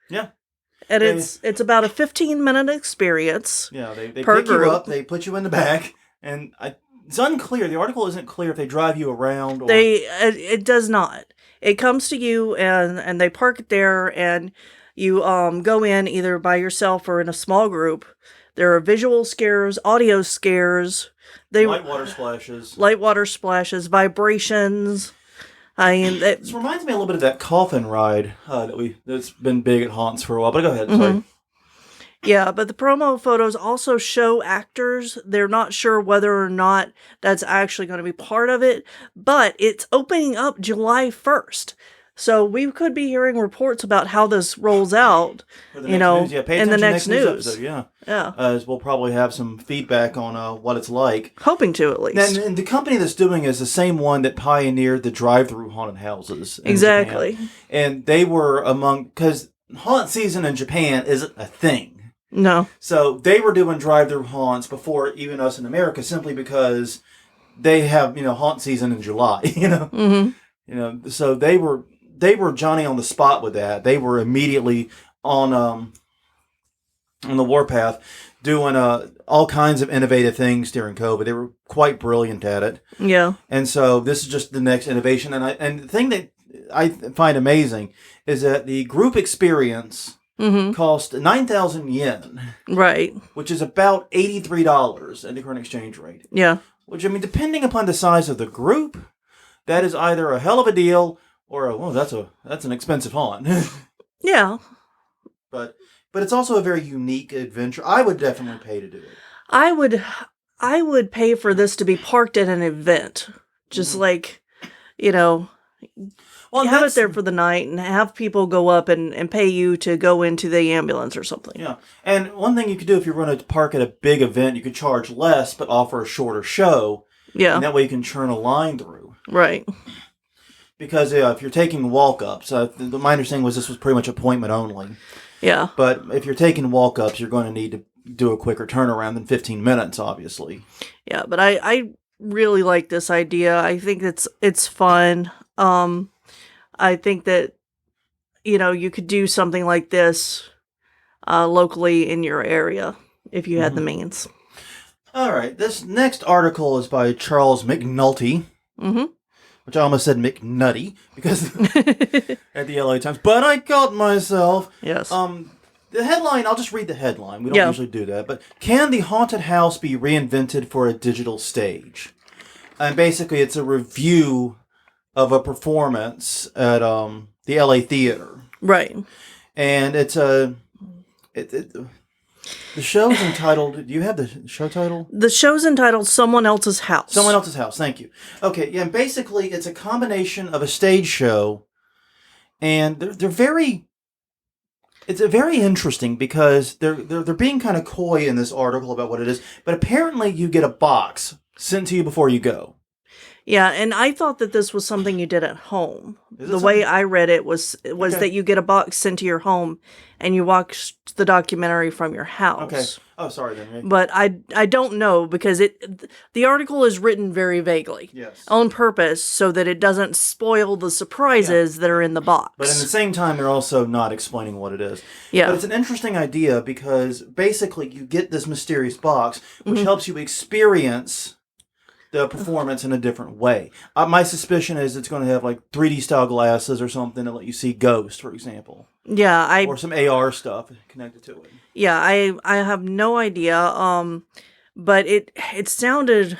Speaker 1: Yeah.
Speaker 2: And it's about a 15-minute experience.
Speaker 1: Yeah, they
Speaker 2: per
Speaker 1: pick
Speaker 2: group.
Speaker 1: You up, they put you in the back, and it's unclear. The article isn't clear if they drive you around or...
Speaker 2: It does not. It comes to you, and they park it there, and you go in either by yourself or in a small group. There are visual scares, audio scares.
Speaker 1: Light water splashes.
Speaker 2: Vibrations.
Speaker 1: This reminds me a little bit of that coffin ride that's been big at haunts for a while. But go ahead, sorry.
Speaker 2: Yeah, but the promo photos also show actors. They're not sure whether or not that's actually going to be part of it, but it's opening up July 1st. So we could be hearing reports about how this rolls out, in the next news.
Speaker 1: Episode, yeah. As we'll probably have some feedback on what it's like.
Speaker 2: Hoping to, at least.
Speaker 1: And the company that's doing it is the same one that pioneered the drive-through haunted houses in
Speaker 2: exactly.
Speaker 1: Japan. And they were because haunt season in Japan isn't a thing.
Speaker 2: No.
Speaker 1: So they were doing drive-through haunts before even us in America, simply because they have, haunt season in July, Mm-hmm. So they were Johnny on the spot with that. They were immediately on the warpath, doing all kinds of innovative things during COVID. They were quite brilliant at it.
Speaker 2: Yeah.
Speaker 1: And so this is just the next innovation. And the thing that I find amazing is that the group experience cost 9,000 yen.
Speaker 2: Right.
Speaker 1: Which is about $83 at the current exchange rate.
Speaker 2: Yeah.
Speaker 1: Which, depending upon the size of the group, that is either a hell of a deal or that's an expensive haunt.
Speaker 2: Yeah.
Speaker 1: But it's also a very unique adventure. I would definitely pay to do it.
Speaker 2: I would I would pay for this to be parked at an event. Just like, you know,
Speaker 1: Well,
Speaker 2: have it there for the night and have people go up and pay you to go into the ambulance or something.
Speaker 1: Yeah. And one thing you could do if you're going to park at a big event, you could charge less but offer a shorter show.
Speaker 2: Yeah.
Speaker 1: And that way you can churn a line through.
Speaker 2: Right.
Speaker 1: Because if you're taking walk-ups, my understanding was this was pretty much appointment only.
Speaker 2: Yeah.
Speaker 1: But if you're taking walk-ups, you're going to need to do a quicker turnaround than 15 minutes, obviously.
Speaker 2: Yeah, but I really like this idea. I think it's fun. I think that, you could do something like this locally in your area if you had the means.
Speaker 1: All right. This next article is by Charles McNulty. Mm-hmm. Which I almost said McNutty because at the LA Times, but I caught myself.
Speaker 2: Yes.
Speaker 1: The headline, I'll just read the headline. We don't usually do that, but can the haunted house be reinvented for a digital stage? And basically, it's a review of a performance at the LA Theater.
Speaker 2: Right.
Speaker 1: And it's the show's entitled, do you have the show title?
Speaker 2: The show's entitled Someone Else's House.
Speaker 1: Someone Else's House, thank you. Okay, yeah, and basically it's a combination of a stage show, and it's very interesting because they're being kind of coy in this article about what it is, but apparently you get a box sent to you before you go.
Speaker 2: Yeah, and I thought that this was something you did at home. The way I read it was
Speaker 1: Okay.
Speaker 2: that you get a box sent to your home and you watch the documentary from your house.
Speaker 1: Okay. Oh, sorry then. Right?
Speaker 2: But I don't know because the article is written very vaguely.
Speaker 1: Yes.
Speaker 2: On purpose so that it doesn't spoil the surprises that are in the box.
Speaker 1: But at the same time, they're also not explaining what it is.
Speaker 2: Yeah.
Speaker 1: But it's an interesting idea because basically you get this mysterious box, which helps you experience the performance in a different way. My suspicion is it's going to have like 3D style glasses or something to let you see ghosts, for example.
Speaker 2: Yeah,
Speaker 1: or some AR stuff connected to it.
Speaker 2: Yeah, I have no idea. But it sounded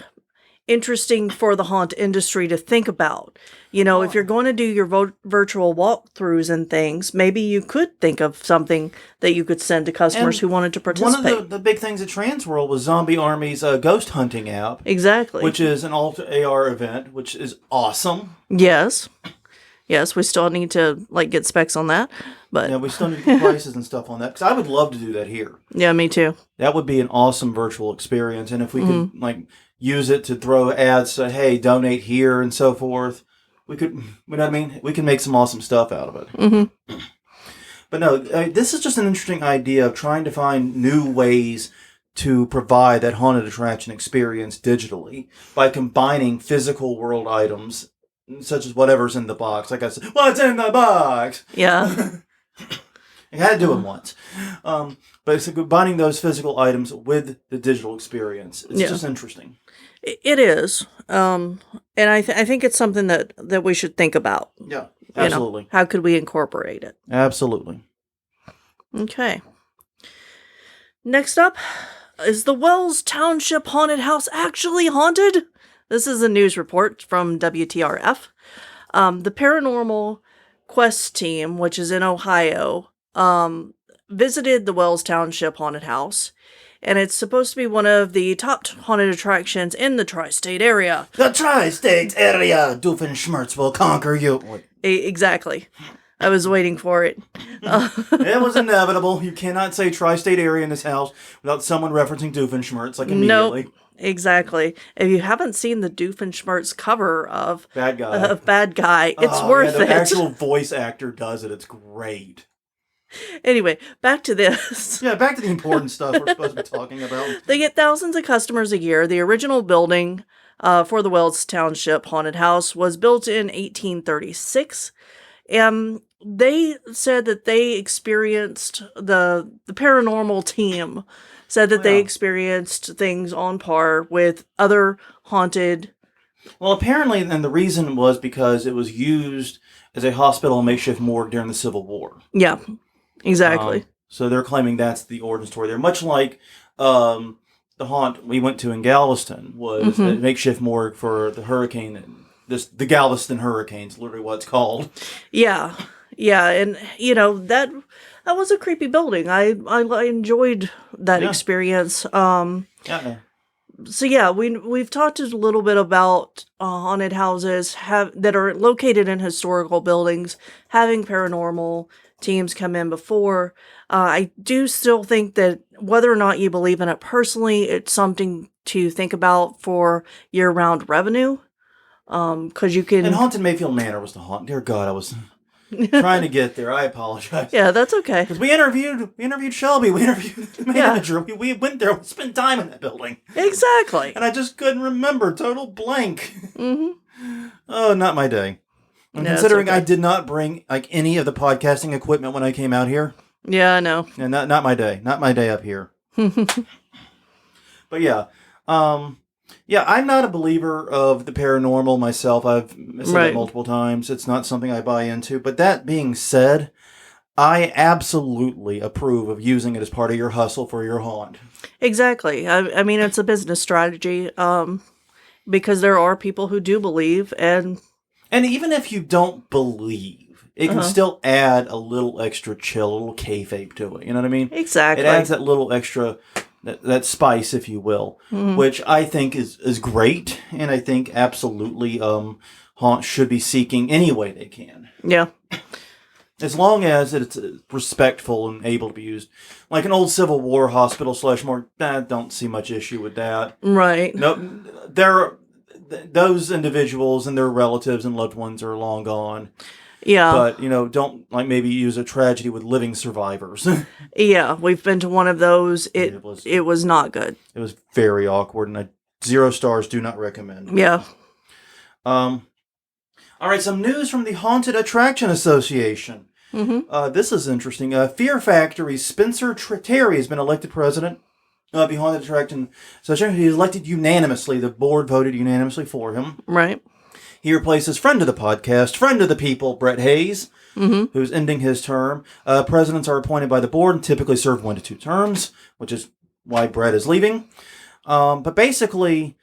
Speaker 2: interesting for the haunt industry to think about. If you're going to do your virtual walkthroughs and things, maybe you could think of something that you could send to customers who wanted to participate.
Speaker 1: One of the big things at Transworld was Zombie Army's ghost hunting app.
Speaker 2: Exactly.
Speaker 1: Which is an AR event, which is awesome.
Speaker 2: Yes. Yes, we still need to get specs on that. But
Speaker 1: yeah, we still need to get prices and stuff on that. Because I would love to do that here.
Speaker 2: Yeah, me too.
Speaker 1: That would be an awesome virtual experience. And if we could use it to throw ads, say, hey, donate here and so forth. We could, we can make some awesome stuff out of it. Mm-hmm. But no, this is just an interesting idea of trying to find new ways to provide that haunted attraction experience digitally by combining physical world items, such as whatever's in the box. Like I said, what's in the box?
Speaker 2: Yeah.
Speaker 1: I had to do it once. But it's combining those physical items with the digital experience. It's just interesting.
Speaker 2: It is. And I think it's something that we should think about.
Speaker 1: Yeah, absolutely.
Speaker 2: How could we incorporate it?
Speaker 1: Absolutely.
Speaker 2: Okay. Next up, is the Wells Township haunted house actually haunted? This is a news report from WTRF. The Paranormal Quest team, which is in Ohio, visited the Wells Township haunted house. And it's supposed to be one of the top haunted attractions in the tri-state area.
Speaker 1: The tri-state area! Doofenshmirtz will conquer you.
Speaker 2: Exactly. I was waiting for it.
Speaker 1: It was inevitable. You cannot say tri-state area in this house without someone referencing Doofenshmirtz immediately.
Speaker 2: Nope. Exactly. If you haven't seen the Doofenshmirtz cover of
Speaker 1: Bad Guy,
Speaker 2: Bad Guy, it's worth it.
Speaker 1: The actual voice actor does it. It's great.
Speaker 2: Anyway, back to this.
Speaker 1: Yeah, back to the important stuff we're supposed to be talking about.
Speaker 2: They get thousands of customers a year. The original building for the Wells Township haunted house was built in 1836. And they said that they experienced, the paranormal team said that they experienced things on par with other haunted.
Speaker 1: Well, apparently, and the reason was because it was used as a hospital and makeshift morgue during the Civil War.
Speaker 2: Yeah, exactly.
Speaker 1: So they're claiming that's the origin story there. Much like the haunt we went to in Galveston was a makeshift morgue for the hurricane. The Galveston Hurricane's literally what it's called.
Speaker 2: Yeah. Yeah, and that was a creepy building. I enjoyed that experience.
Speaker 1: Yeah.
Speaker 2: So yeah, we've talked a little bit about haunted houses that are located in historical buildings, having paranormal teams come in before. I do still think that whether or not you believe in it personally, it's something to think about for year-round revenue. Because you
Speaker 1: And
Speaker 2: can,
Speaker 1: Haunted Mayfield Manor was the haunt. Dear God, I was trying to get there. I apologize.
Speaker 2: yeah, that's okay.
Speaker 1: Because we interviewed Shelby, we interviewed the
Speaker 2: Yeah.
Speaker 1: manager, we went there, we spent time in that building.
Speaker 2: Exactly.
Speaker 1: And I just couldn't remember, total blank.
Speaker 2: Mm-hmm.
Speaker 1: Oh, not my day. And
Speaker 2: Yeah, it's
Speaker 1: considering
Speaker 2: okay.
Speaker 1: I did not bring like any of the podcasting equipment when I came out here,
Speaker 2: Yeah, I know.
Speaker 1: and not my day. Not my day up here. But yeah. Yeah, I'm not a believer of the paranormal myself. I've said that
Speaker 2: Right.
Speaker 1: multiple times. It's not something I buy into. But that being said, I absolutely approve of using it as part of your hustle for your haunt.
Speaker 2: Exactly. I mean, it's a business strategy. Because there are people who do believe, and
Speaker 1: And even if you don't believe, it can
Speaker 2: Uh-huh.
Speaker 1: still add a little extra chill, a little kayfabe to it. You know what I mean?
Speaker 2: exactly.
Speaker 1: It adds that little extra, that spice, if you will,
Speaker 2: Mhm.
Speaker 1: which I think is great, and I think absolutely haunts should be seeking any way they can,
Speaker 2: Yeah.
Speaker 1: as long as it's respectful and able to be used, like an old Civil War hospital / more. I don't see much issue with that.
Speaker 2: Right.
Speaker 1: No, those individuals and their relatives and loved ones are long gone.
Speaker 2: Yeah.
Speaker 1: But, don't like maybe use a tragedy with living survivors.
Speaker 2: Yeah. We've been to one of those.
Speaker 1: It
Speaker 2: It
Speaker 1: was-
Speaker 2: was not good.
Speaker 1: It was very awkward, and 0 stars, do not recommend.
Speaker 2: Yeah.
Speaker 1: All right, some news from the Haunted Attraction Association.
Speaker 2: Mm-hmm.
Speaker 1: This is interesting. Fear Factory's Spencer Terry has been elected president of the Haunted Attraction Association. He was elected unanimously. The board voted unanimously for him.
Speaker 2: Right.
Speaker 1: He replaces friend of the podcast, friend of the people, Brett Hayes,
Speaker 2: Mm-hmm.
Speaker 1: who's ending his term. Presidents are appointed by the board and typically serve 1 to 2 terms, which is why Brett is leaving. But basically,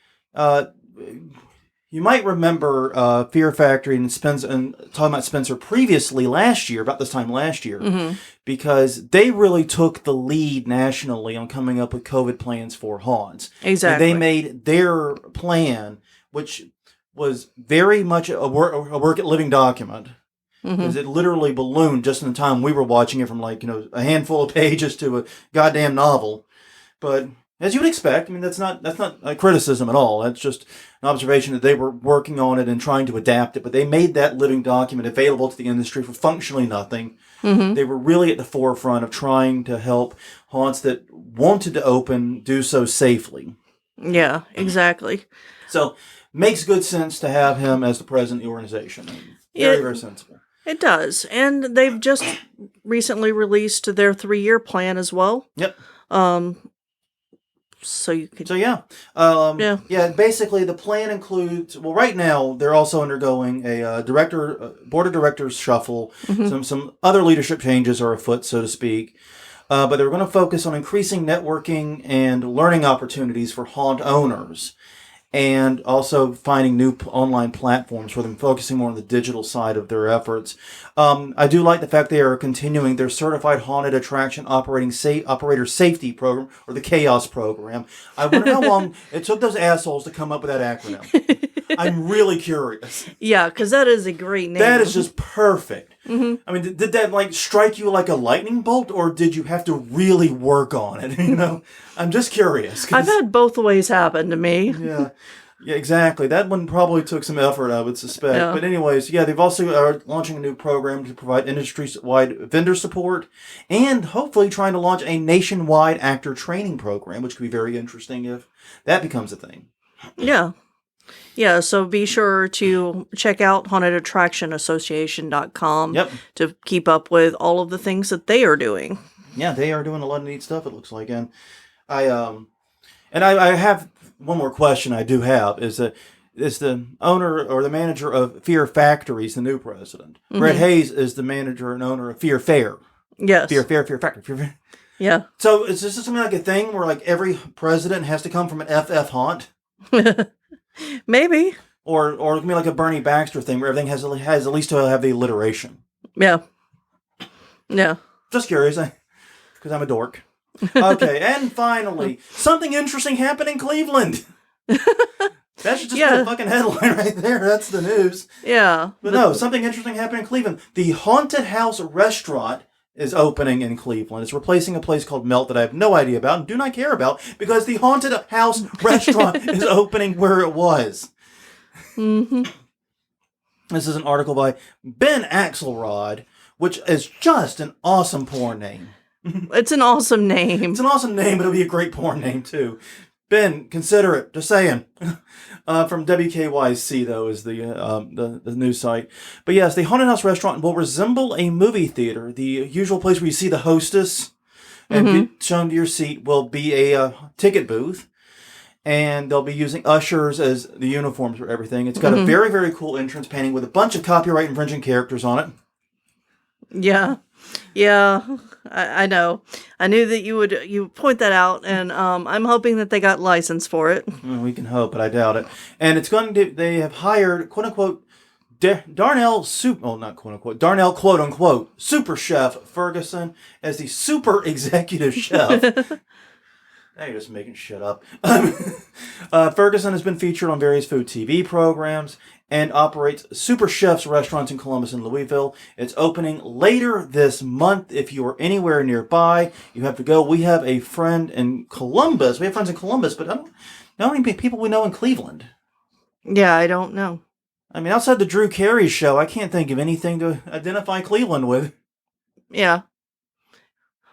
Speaker 1: you might remember Fear Factory and talking about Spencer previously about this time last year,
Speaker 2: Mm-hmm.
Speaker 1: because they really took the lead nationally on coming up with COVID plans for haunts.
Speaker 2: Exactly.
Speaker 1: And they made their plan, which was very much a work at living document.
Speaker 2: Mm-hmm.
Speaker 1: Because it literally ballooned just in the time we were watching it, from a handful of pages to a goddamn novel. But as you would expect, I mean, that's not a criticism at all. That's just an observation that they were working on it and trying to adapt it. But they made that living document available to the industry for functionally nothing.
Speaker 2: Mm-hmm.
Speaker 1: They were really at the forefront of trying to help haunts that wanted to open do so safely.
Speaker 2: Yeah. Exactly.
Speaker 1: So makes good sense to have him as the president of the organization. Very sensible.
Speaker 2: It does, and they've just recently released their 3-year plan as well.
Speaker 1: Yep.
Speaker 2: So you could.
Speaker 1: So yeah.
Speaker 2: Yeah.
Speaker 1: Yeah. Basically, the plan includes. Well, right now they're also undergoing a board of directors shuffle.
Speaker 2: Mhm.
Speaker 1: Some other leadership changes are afoot, so to speak. But they're going to focus on increasing networking and learning opportunities for haunt owners, and also finding new online platforms for them, focusing more on the digital side of their efforts. I do like the fact they are continuing their Certified Haunted Attraction Operator Safety Program, or the CHAOS program. I wonder how long it took those assholes to come up with that acronym. I'm really curious.
Speaker 2: Yeah, because that is a great name.
Speaker 1: That is just perfect.
Speaker 2: Mm-hmm.
Speaker 1: I mean, did that strike you like a lightning bolt, or did you have to really work on it? I'm just curious.
Speaker 2: I've had both ways happen to me.
Speaker 1: Yeah, exactly. That one probably took some effort, I would suspect.
Speaker 2: Yeah.
Speaker 1: But anyways, yeah, they've also are launching a new program to provide industry-wide vendor support, and hopefully trying to launch a nationwide actor training program, which could be very interesting if that becomes a thing.
Speaker 2: Yeah. Yeah, so be sure to check out hauntedattractionassociation.com
Speaker 1: Yep.
Speaker 2: to keep up with all of the things that they are doing.
Speaker 1: Yeah, they are doing a lot of neat stuff, it looks like. And I have one more question I do have, is the owner or the manager of Fear Factories the new president?
Speaker 2: Mm-hmm.
Speaker 1: Brett Hayes is the manager and owner of Fear Fair.
Speaker 2: Yes.
Speaker 1: Fear Factory.
Speaker 2: Yeah.
Speaker 1: So is this something like a thing where every president has to come from an FF haunt?
Speaker 2: Maybe.
Speaker 1: Or it can be like a Bernie Baxter thing where everything has at least to have the alliteration.
Speaker 2: Yeah. Yeah.
Speaker 1: Just curious, because I'm a dork. Okay, and finally, something interesting happened in Cleveland. That should just be a fucking headline right there. That's the news.
Speaker 2: Yeah.
Speaker 1: But no, something interesting happened in Cleveland. The Haunted House restaurant is opening in Cleveland. It's replacing a place called Melt that I have no idea about and do not care about because the Haunted House restaurant is opening where it was.
Speaker 2: Mm-hmm.
Speaker 1: This is an article by Ben Axelrod, which is just an awesome porn name.
Speaker 2: It's an awesome name.
Speaker 1: It's an awesome name, but it'll be a great porn name, too. Ben, consider it. Just saying. From WKYC, though, is the news site. But yes, the Haunted House restaurant will resemble a movie theater. The usual place where you see the hostess and get shown to your seat will be a ticket booth. And they'll be using ushers as the uniforms for everything. It's got a very, very cool entrance painting with a bunch of copyright infringing characters on it.
Speaker 2: Yeah. Yeah, I know. I knew that you point that out, and I'm hoping that they got license for it.
Speaker 1: Well, we can hope, but I doubt it. And it's going to. They have hired quote unquote Darnell quote unquote super chef Ferguson as the super executive chef. Now you're just making shit up. Ferguson has been featured on various food TV programs and operates Super Chef's restaurants in Columbus and Louisville. It's opening later this month. If you are anywhere nearby, you have to go. We have a friend in Columbus. We have friends in Columbus, but I don't know how many people we know in Cleveland.
Speaker 2: Yeah, I don't know.
Speaker 1: I mean, outside the Drew Carey show, I can't think of anything to identify Cleveland with.
Speaker 2: Yeah.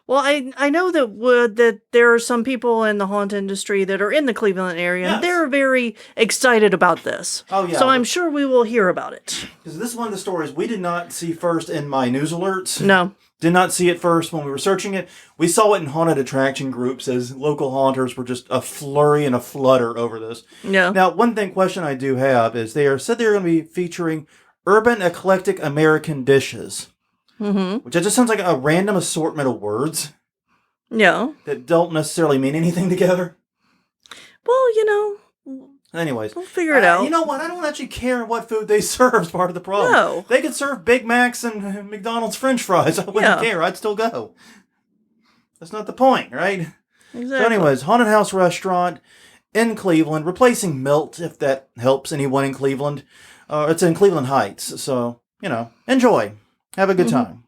Speaker 2: Well, I know that there are some people in the haunt industry that are in the Cleveland area, and they're very excited about this.
Speaker 1: Oh, yeah.
Speaker 2: So I'm sure we will hear about it.
Speaker 1: Because this is one of the stories we did not see first in my news alerts.
Speaker 2: No.
Speaker 1: Did not see it first when we were searching it. We saw it in haunted attraction groups as local haunters were just a flurry and a flutter over this.
Speaker 2: Yeah.
Speaker 1: Now, question I do have is said they're going to be featuring urban eclectic American dishes.
Speaker 2: Mm-hmm.
Speaker 1: Which just sounds like a random assortment of words.
Speaker 2: Yeah.
Speaker 1: That don't necessarily mean anything together.
Speaker 2: Well,
Speaker 1: Anyways.
Speaker 2: we'll figure it out.
Speaker 1: You know what? I don't actually care what food they serve is part of the problem.
Speaker 2: No.
Speaker 1: They could serve Big Macs and McDonald's French fries. I wouldn't care. I'd still go. That's not the point, right?
Speaker 2: Exactly.
Speaker 1: So anyways, Haunted House Restaurant in Cleveland, replacing Milt, if that helps anyone in Cleveland. It's in Cleveland Heights, so, enjoy. Have a good time.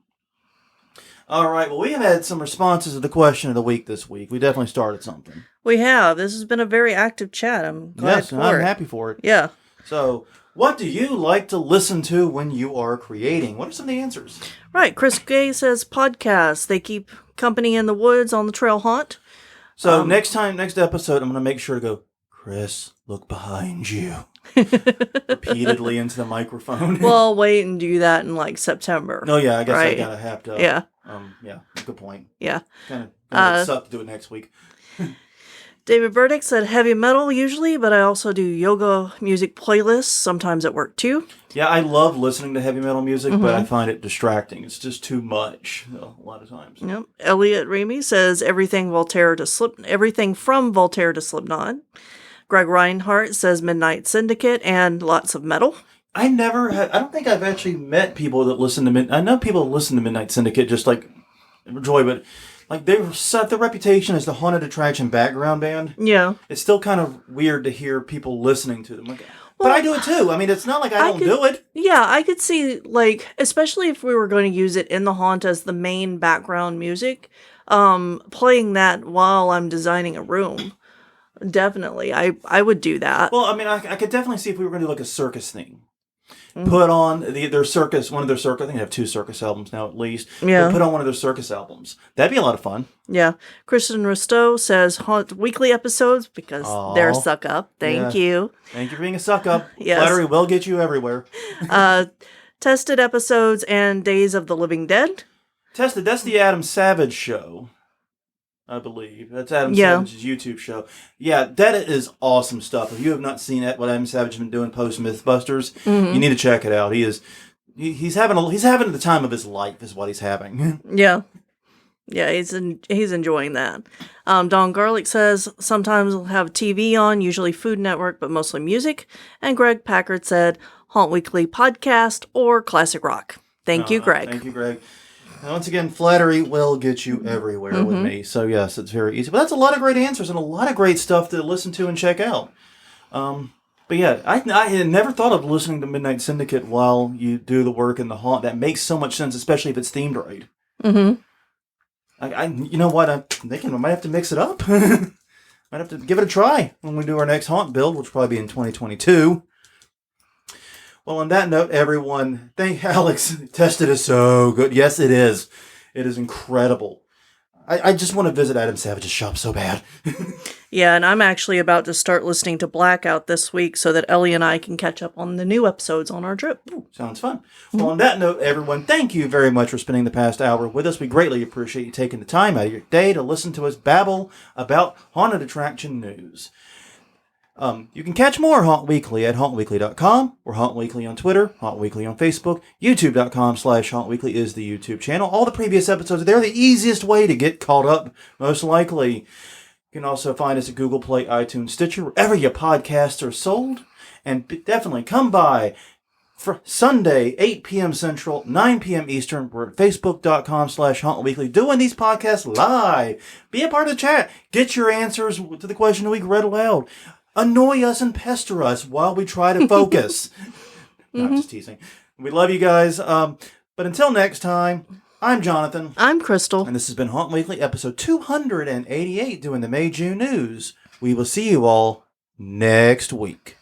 Speaker 1: All right. Well, we have had some responses to the question of the week this week. We definitely started something.
Speaker 2: We have. This has been a very active chat. I'm glad for it.
Speaker 1: I'm happy for it.
Speaker 2: Yeah.
Speaker 1: So, what do you like to listen to when you are creating? What are some of the answers?
Speaker 2: Right. Chris Gay says podcasts. They keep company in the woods on the trail haunt.
Speaker 1: So, next episode, I'm going to make sure to go, Chris, look behind you. Repeatedly into the microphone.
Speaker 2: Well, I'll wait and do that in September.
Speaker 1: Oh yeah, I guess I gotta have to.
Speaker 2: Yeah.
Speaker 1: Yeah. Good point.
Speaker 2: Yeah.
Speaker 1: Kind of suck to do it next week.
Speaker 2: David Burdick said heavy metal usually, but I also do yoga music playlists sometimes at work too.
Speaker 1: Yeah, I love listening to heavy metal music, but I find it distracting. It's just too much a lot of times.
Speaker 2: Yep. Elliot Ramey says everything from Voltaire to Slipknot. Greg Reinhardt says Midnight Syndicate and lots of metal.
Speaker 1: I don't think I've actually met people that listen to I know people that listen to Midnight Syndicate just enjoy, but they've set the reputation as the haunted attraction background band.
Speaker 2: Yeah.
Speaker 1: It's still kind of weird to hear people listening to them. But I do it too. I mean, it's not like I don't do it.
Speaker 2: Yeah, I could see, especially if we were going to use it in the haunt as the main background music, playing that while I'm designing a room. Definitely. I would do that.
Speaker 1: Well, I mean, I could definitely see if we were going to do a circus theme. Put on their circus, one of their circus, I think they have 2 circus albums now at least.
Speaker 2: Yeah.
Speaker 1: But put on one of their circus albums. That'd be a lot of fun.
Speaker 2: Yeah. Kristen Risto says haunt weekly episodes because they're a suck up. Thank you.
Speaker 1: Thank you for being a suck up.
Speaker 2: Yes.
Speaker 1: Flattery will get you everywhere.
Speaker 2: Tested episodes and Days of the Living Dead.
Speaker 1: Tested, that's the Adam Savage show. I believe. That's Adam Savage's YouTube show. Yeah, that is awesome stuff. If you have not seen what Adam Savage has been doing post Mythbusters, you need to check it out. He's having the time of his life is what he's having.
Speaker 2: Yeah. Yeah, he's enjoying that. Don Garlic says sometimes we'll have TV on, usually Food Network, but mostly music. And Greg Packard said Haunt Weekly podcast or classic rock. Thank you, Greg.
Speaker 1: Thank you, Greg. Now, once again, flattery will get you everywhere with me. So, yes, it's very easy. But that's a lot of great answers and a lot of great stuff to listen to and check out. But yeah, I had never thought of listening to Midnight Syndicate while you do the work in the haunt. That makes so much sense, especially if it's themed right.
Speaker 2: Mm-hmm.
Speaker 1: You know what? I'm thinking I might have to mix it up. Might have to give it a try when we do our next haunt build, which will probably be in 2022. Well, on that note, everyone, thank Alex. Tested is so good. Yes, it is. It is incredible. I just want to visit Adam Savage's shop so bad.
Speaker 2: Yeah, and I'm actually about to start listening to Blackout this week so that Ellie and I can catch up on the new episodes on our trip.
Speaker 1: Ooh, sounds fun. Well, on that note, everyone, thank you very much for spending the past hour with us. We greatly appreciate you taking the time out of your day to listen to us babble about haunted attraction news. You can catch more Haunt Weekly at hauntweekly.com. We're Haunt Weekly on Twitter, Haunt Weekly on Facebook. YouTube.com/Haunt Weekly is the YouTube channel. All the previous episodes are there. The easiest way to get caught up, most likely. You can also find us at Google Play, iTunes, Stitcher, wherever your podcasts are sold. And definitely come by for Sunday, 8 p.m. Central, 9 p.m. Eastern. We're at Facebook.com/Haunt Weekly doing these podcasts live. Be a part of the chat. Get your answers to the question of the week read aloud. Annoy us and pester us while we try to focus. Not just teasing. We love you guys. But until next time, I'm Jonathan.
Speaker 2: I'm Crystal.
Speaker 1: And this has been Haunt Weekly, episode 288, doing the May-June news. We will see you all next week.